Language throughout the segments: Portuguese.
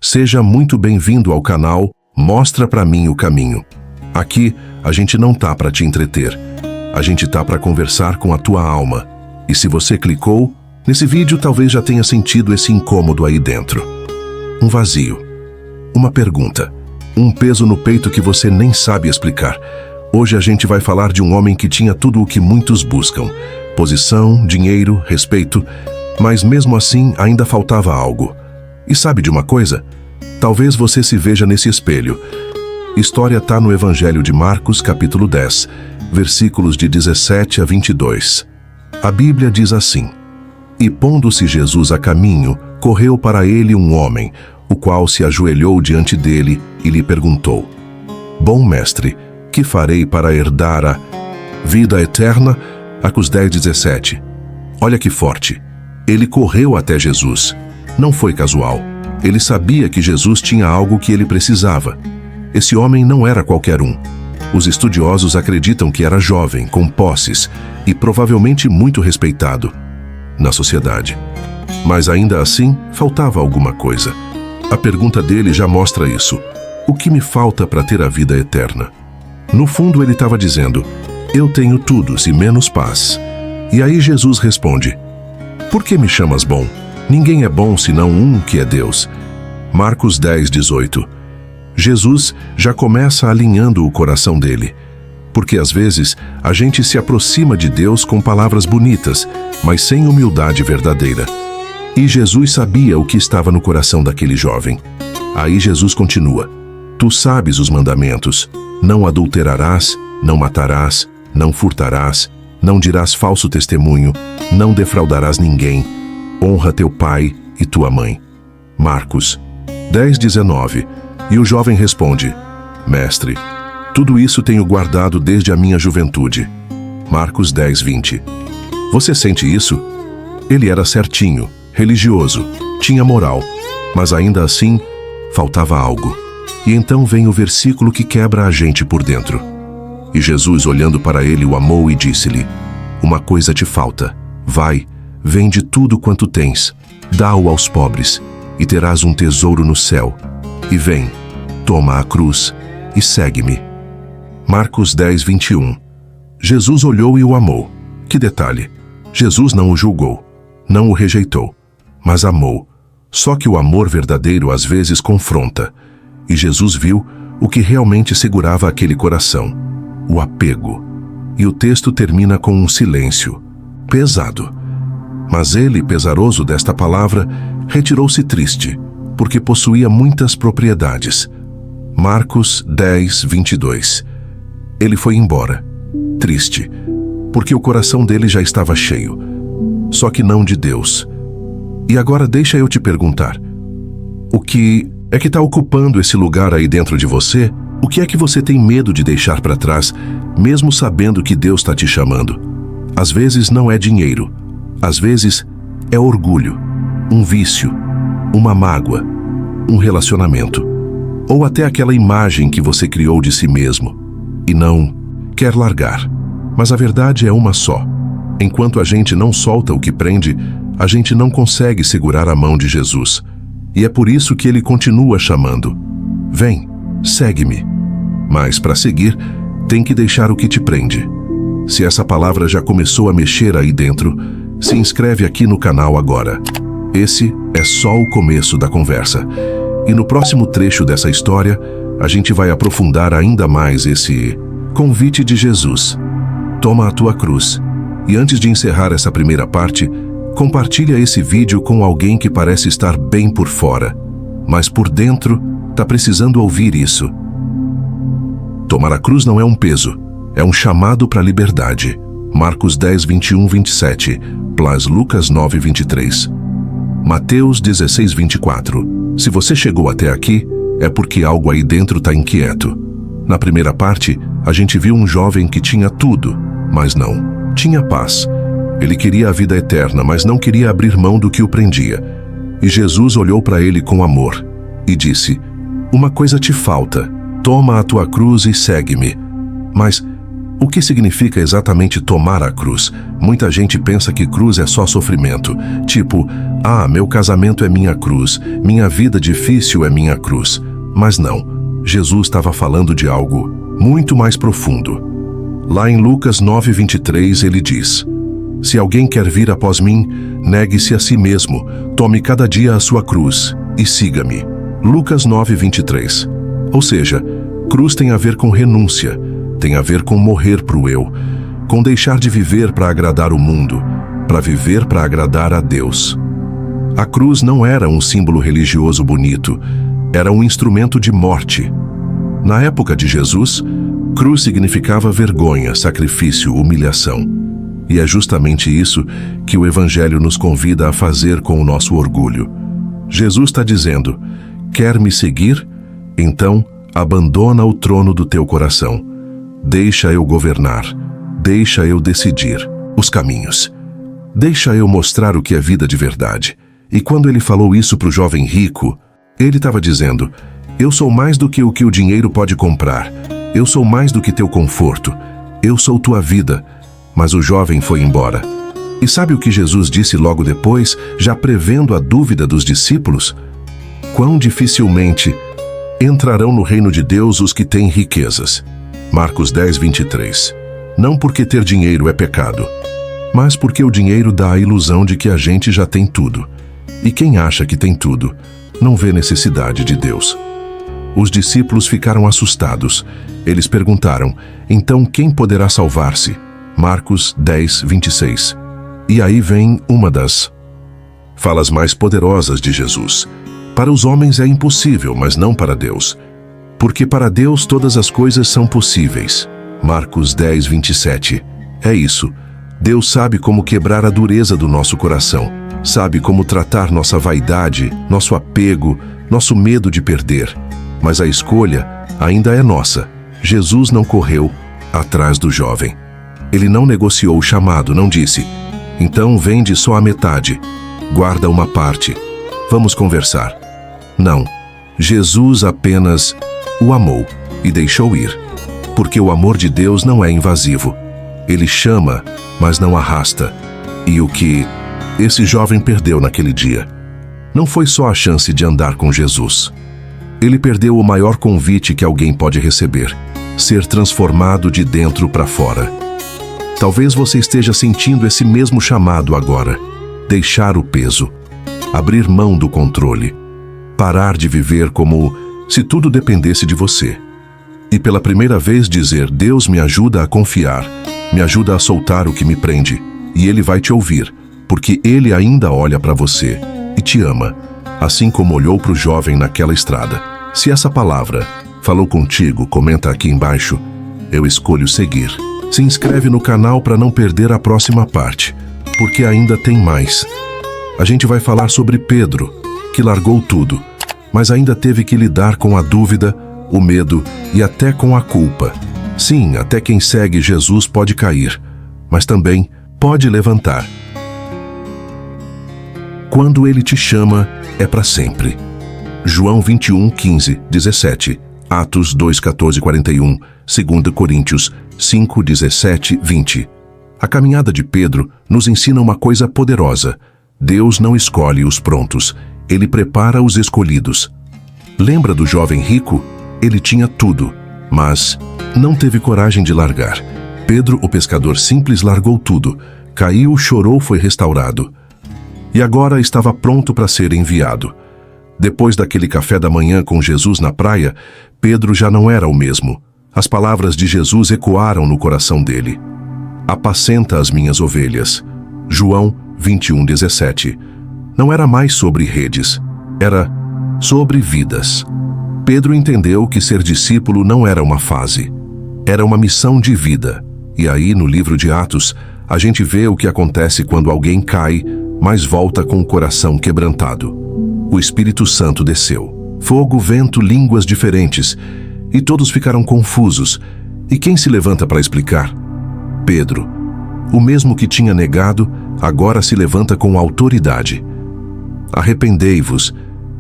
Seja muito bem-vindo ao canal Mostra Pra Mim o Caminho. Aqui, a gente não tá pra te entreter. A gente tá pra conversar com a tua alma. E se você clicou, nesse vídeo talvez já tenha sentido esse incômodo aí dentro. Um vazio. Uma pergunta. Um peso no peito que você nem sabe explicar. Hoje a gente vai falar de um homem que tinha tudo o que muitos buscam. Posição, dinheiro, respeito. Mas mesmo assim ainda faltava algo. E sabe de uma coisa? Talvez você se veja nesse espelho. História está no Evangelho de Marcos, capítulo 10, versículos de 17 a 22. A Bíblia diz assim: E pondo-se Jesus a caminho, correu para ele um homem, o qual se ajoelhou diante dele e lhe perguntou: Bom mestre, que farei para herdar a vida eterna? Marcos 10, 17. Olha que forte. Ele correu até Jesus. Não foi casual. Ele sabia que Jesus tinha algo que ele precisava. Esse homem não era qualquer um. Os estudiosos acreditam que era jovem, com posses e provavelmente muito respeitado na sociedade. Mas ainda assim, faltava alguma coisa. A pergunta dele já mostra isso. O que me falta para ter a vida eterna? No fundo, ele estava dizendo: eu tenho tudo, se menos paz. E aí Jesus responde: Por que me chamas bom? Ninguém é bom senão um que é Deus. Marcos 10, 18. Jesus já começa alinhando o coração dele. Porque às vezes a gente se aproxima de Deus com palavras bonitas, mas sem humildade verdadeira. E Jesus sabia o que estava no coração daquele jovem. Aí Jesus continua: Tu sabes os mandamentos: não adulterarás, não matarás, não furtarás, não dirás falso testemunho, não defraudarás ninguém, honra teu pai e tua mãe. Marcos 10, 19. E o jovem responde: Mestre, tudo isso tenho guardado desde a minha juventude. Marcos 10, 20. Você sente isso? Ele era certinho, religioso, tinha moral, mas ainda assim faltava algo. E então vem o versículo que quebra a gente por dentro. E Jesus, olhando para ele, o amou e disse-lhe: Uma coisa te falta. Vai, vende tudo quanto tens, dá-o aos pobres, e terás um tesouro no céu. E vem, toma a cruz e segue-me. Marcos 10, 21. Jesus olhou e o amou. Que detalhe! Jesus não o julgou, não o rejeitou, mas amou. Só que o amor verdadeiro às vezes confronta. E Jesus viu o que realmente segurava aquele coração: o apego. E o texto termina com um silêncio pesado. Mas ele, pesaroso desta palavra, retirou-se triste, porque possuía muitas propriedades. Marcos 10, 22. Ele foi embora, triste, porque o coração dele já estava cheio, só que não de Deus. E agora deixa eu te perguntar: o que é que está ocupando esse lugar aí dentro de você? O que é que você tem medo de deixar para trás, mesmo sabendo que Deus está te chamando? Às vezes não é dinheiro, às vezes é orgulho, um vício, uma mágoa, um relacionamento, ou até aquela imagem que você criou de si mesmo e não quer largar. Mas a verdade é uma só. Enquanto a gente não solta o que prende, a gente não consegue segurar a mão de Jesus. E é por isso que ele continua chamando: Vem, segue-me. Mas para seguir, tem que deixar o que te prende. Se essa palavra já começou a mexer aí dentro, se inscreve aqui no canal agora. Esse é só o começo da conversa. E no próximo trecho dessa história, a gente vai aprofundar ainda mais esse convite de Jesus. Toma a tua cruz. E antes de encerrar essa primeira parte, compartilha esse vídeo com alguém que parece estar bem por fora, mas por dentro está precisando ouvir isso. Tomar a cruz não é um peso, é um chamado para a liberdade. Marcos 10, 21, 27, plus Lucas 9, 23. Mateus 16, 24. Se você chegou até aqui, é porque algo aí dentro está inquieto. Na primeira parte, a gente viu um jovem que tinha tudo, mas não tinha paz. Ele queria a vida eterna, mas não queria abrir mão do que o prendia. E Jesus olhou para ele com amor e disse: Uma coisa te falta. Toma a tua cruz e segue-me. Mas O que significa exatamente tomar a cruz? Muita gente pensa que cruz é só sofrimento. Tipo, meu casamento é minha cruz, minha vida difícil é minha cruz. Mas não, Jesus estava falando de algo muito mais profundo. Lá em Lucas 9:23 ele diz: se alguém quer vir após mim, negue-se a si mesmo, tome cada dia a sua cruz e siga-me. Lucas 9:23. Ou seja, cruz tem a ver com renúncia, tem a ver com morrer para o eu, com deixar de viver para agradar o mundo, para viver para agradar a Deus. A cruz não era um símbolo religioso bonito, era um instrumento de morte. Na época de Jesus, cruz significava vergonha, sacrifício, humilhação. E é justamente isso que o Evangelho nos convida a fazer com o nosso orgulho. Jesus está dizendo: quer me seguir? Então, abandona o trono do teu coração. Deixa eu governar. Deixa eu decidir os caminhos. Deixa eu mostrar o que é vida de verdade. E quando ele falou isso para o jovem rico, ele estava dizendo: eu sou mais do que o dinheiro pode comprar. Eu sou mais do que teu conforto. Eu sou tua vida. Mas o jovem foi embora. E sabe o que Jesus disse logo depois, já prevendo a dúvida dos discípulos? Quão dificilmente entrarão no reino de Deus os que têm riquezas. Marcos 10:23. Não porque ter dinheiro é pecado, mas porque o dinheiro dá a ilusão de que a gente já tem tudo. E quem acha que tem tudo, não vê necessidade de Deus. Os discípulos ficaram assustados. Eles perguntaram: então quem poderá salvar-se? Marcos 10:26. E aí vem uma das falas mais poderosas de Jesus. Para os homens é impossível, mas não para Deus. Porque para Deus todas as coisas são possíveis. Marcos 10:27. É isso. Deus sabe como quebrar a dureza do nosso coração. Sabe como tratar nossa vaidade, nosso apego, nosso medo de perder. Mas a escolha ainda é nossa. Jesus não correu atrás do jovem. Ele não negociou o chamado, não disse: então vende só a metade, guarda uma parte, vamos conversar. Não, Jesus apenas o amou e deixou ir. Porque o amor de Deus não é invasivo. Ele chama, mas não arrasta. E o que esse jovem perdeu naquele dia não foi só a chance de andar com Jesus. Ele perdeu o maior convite que alguém pode receber: ser transformado de dentro para fora. Talvez você esteja sentindo esse mesmo chamado agora. Deixar o peso, abrir mão do controle, parar de viver como se tudo dependesse de você. E pela primeira vez dizer: Deus, me ajuda a confiar, me ajuda a soltar o que me prende. E Ele vai te ouvir, porque Ele ainda olha para você e te ama, assim como olhou para o jovem naquela estrada. Se essa palavra falou contigo, comenta aqui embaixo: eu escolho seguir. Se inscreve no canal para não perder a próxima parte, porque ainda tem mais. A gente vai falar sobre Pedro, que largou tudo, mas ainda teve que lidar com a dúvida, o medo e até com a culpa. Sim, até quem segue Jesus pode cair, mas também pode levantar. Quando Ele te chama, é para sempre. João 21:15-17, Atos 2:14-41, 2 Coríntios 5:17-20. A caminhada de Pedro nos ensina uma coisa poderosa: Deus não escolhe os prontos, Ele prepara os escolhidos. Lembra do jovem rico? Ele tinha tudo, mas não teve coragem de largar. Pedro, o pescador simples, largou tudo, caiu, chorou, foi restaurado. E agora estava pronto para ser enviado. Depois daquele café da manhã com Jesus na praia, Pedro já não era o mesmo. As palavras de Jesus ecoaram no coração dele: apacenta as minhas ovelhas. João 21:17. Não era mais sobre redes, era sobre vidas. Pedro entendeu que ser discípulo não era uma fase, era uma missão de vida. E aí, no livro de Atos, a gente vê o que acontece quando alguém cai, mas volta com o coração quebrantado. O Espírito Santo desceu. Fogo, vento, línguas diferentes. E todos ficaram confusos. E quem se levanta para explicar? Pedro. O mesmo que tinha negado, agora se levanta com autoridade. Arrependei-vos,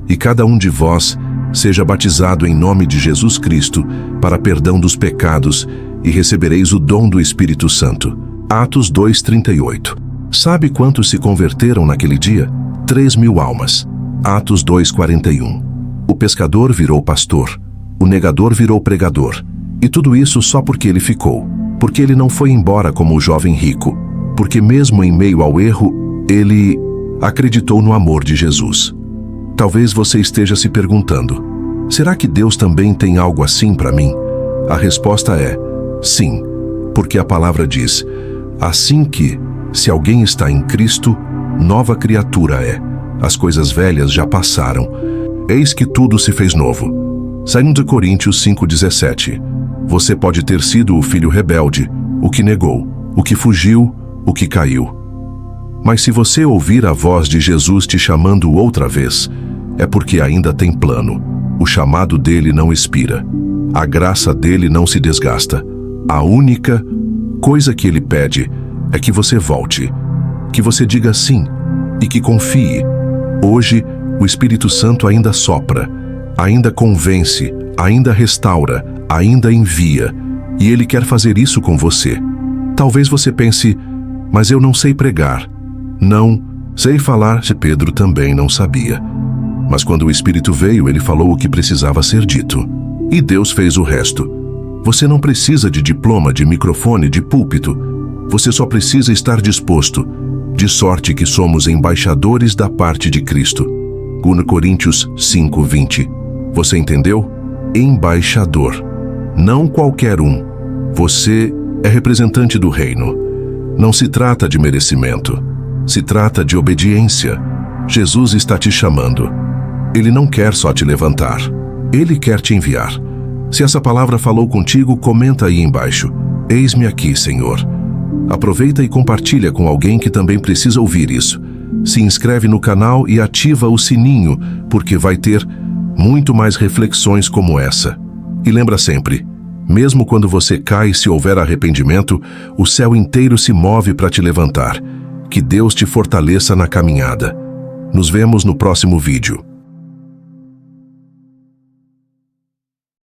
e cada um de vós seja batizado em nome de Jesus Cristo para perdão dos pecados, e recebereis o dom do Espírito Santo. Atos 2:38. Sabe quantos se converteram naquele dia? 3.000 almas. Atos 2:41. O pescador virou pastor. O negador virou pregador. E tudo isso só porque ele ficou. Porque ele não foi embora como o jovem rico. Porque mesmo em meio ao erro, ele acreditou no amor de Jesus. Talvez você esteja se perguntando: será que Deus também tem algo assim para mim? A resposta é sim, porque a palavra diz: assim que, se alguém está em Cristo, nova criatura é. As coisas velhas já passaram. Eis que tudo se fez novo. 2 Coríntios 5:17. Você pode ter sido o filho rebelde, o que negou, o que fugiu, o que caiu. Mas se você ouvir a voz de Jesus te chamando outra vez, é porque ainda tem plano. O chamado dele não expira. A graça dele não se desgasta. A única coisa que ele pede é que você volte, que você diga sim e que confie. Hoje, o Espírito Santo ainda sopra, ainda convence, ainda restaura, ainda envia, e ele quer fazer isso com você. Talvez você pense: mas eu não sei pregar. Não, sei falar, se Pedro também não sabia. Mas quando o Espírito veio, ele falou o que precisava ser dito. E Deus fez o resto. Você não precisa de diploma, de microfone, de púlpito. Você só precisa estar disposto. De sorte que somos embaixadores da parte de Cristo. 1 Coríntios 5:20. Você entendeu? Embaixador. Não qualquer um. Você é representante do reino. Não se trata de merecimento. Se trata de obediência. Jesus está te chamando. Ele não quer só te levantar. Ele quer te enviar. Se essa palavra falou contigo, comenta aí embaixo: eis-me aqui, Senhor. Aproveita e compartilha com alguém que também precisa ouvir isso. Se inscreve no canal e ativa o sininho, porque vai ter muito mais reflexões como essa. E lembra sempre, mesmo quando você cai, se houver arrependimento, o céu inteiro se move para te levantar. Que Deus te fortaleça na caminhada. Nos vemos no próximo vídeo.